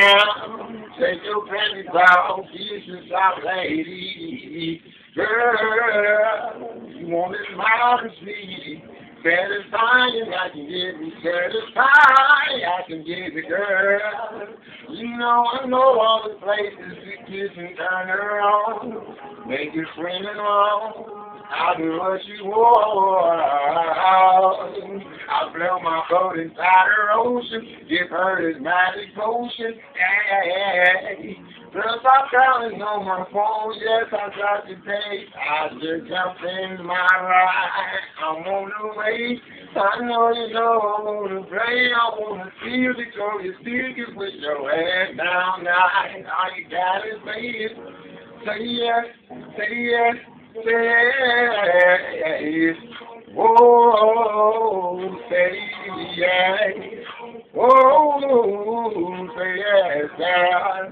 down. Take your panties off, kiss yourself, lady. Girl, you want it mild and sweet. Satisfying, I can give you satisfying, I can give you, girl. You know I know all the places to kiss and turn her on. Make you scream and roll. I'll do what you want. I'll blow my boat inside her ocean, give her this magic potion. Hey, girl, stop calling on my phone. Yes, I got to pay. I just jumped in my ride. I'm on the way. I know you know I wanna play. I wanna feel it, so you still can put your head down now. All you got is baby. Say yes, say yes. Say whoa, say yes, whoa, say yes,